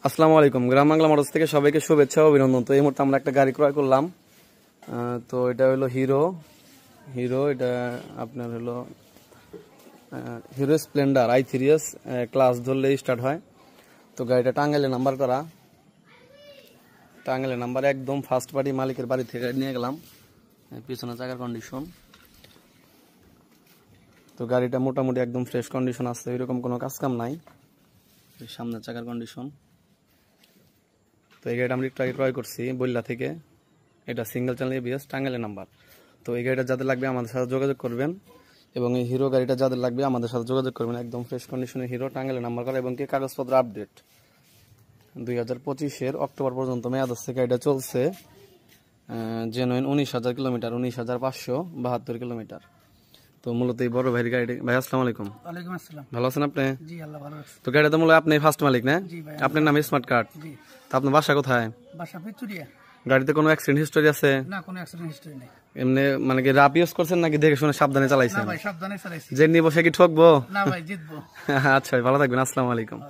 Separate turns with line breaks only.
আসসালামু আলাইকুম। গ্রাম বাংলা মোটরস থেকে সবাইকে শুভেচ্ছা ও অভিনন্দন। তো এই মুহূর্তে আমরা একটা গাড়ি ক্রয় করলাম। তো এটা হলো হিরো এটা আপনার হলো হিরো স্প্লেন্ডার i3s ক্লাস ধরলেই স্টার্ট হয়। তো গাড়িটা টাঙ্গাইলে নাম্বার করা, টাঙ্গাইলে নাম্বার একদম ফার্স্ট পার্টি মালিকের বাড়ি থেকে নিয়ে গেলাম। পিছনে চাকার কন্ডিশন, তো গাড়িটা মোটামুটি একদম ফ্রেশ কন্ডিশন আছে, এরকম কোনো কাজ কাম নাই। সামনের চাকার কন্ডিশন। তো এই গাড়িটা আমরা একটু আগে ক্রয় করছি বল্লা থেকে। এটা সিঙ্গেল চ্যানেল ABS টাঙ্গাইলের নাম্বার। তো এই গাড়িটা যাদের লাগবে আমাদের সাথে যোগাযোগ করবেন, এবং এই হিরো গাড়িটা যাদের লাগবে আমাদের সাথে যোগাযোগ করবেন। একদম ফ্রেশ কন্ডিশনের হিরো, টাঙ্গাইলের নাম্বার করা, এবং কি কাগজপত্র আপডেট 2025-এর অক্টোবর পর্যন্ত মেয়াদ আছে। গাড়িটা চলছে জেনুইন 19,000 কিলোমিটার, 19,572 কিলোমিটার। তো মূলত এই বড় ভাইয়ের গাড়ি। ভাই আসসালামু আলাইকুম।
ওয়ালাইকুম আসসালাম।
ভালো আছেন আপনি?
জি আল্লাহ ভালো আছে।
তো গাড়িটা মূলত আপনি ফার্স্ট মালিক না?
জি ভাই।
আপনার নাম স্মার্ট কার্ড।
জি।
তা আপনার বাসা কোথায়?
বাসা পিচুরিয়া।
গাড়িতে কোনো অ্যাক্সিডেন্ট হিস্টোরি আছে?
না, কোনো অ্যাক্সিডেন্ট হিস্টরি নেই।
এমনি মানে কি রাপ ইউজ করছেন নাকি দেখে শুনে সাবধানে
না
চালাইছেন?
ভাই, সাবধানে চালাইছি।
যে নিব সে কি ঠকবো?
না ভাই, জিতবো।
আচ্ছা ভাই, ভালো থাকবেন। আসসালামু আলাইকুম।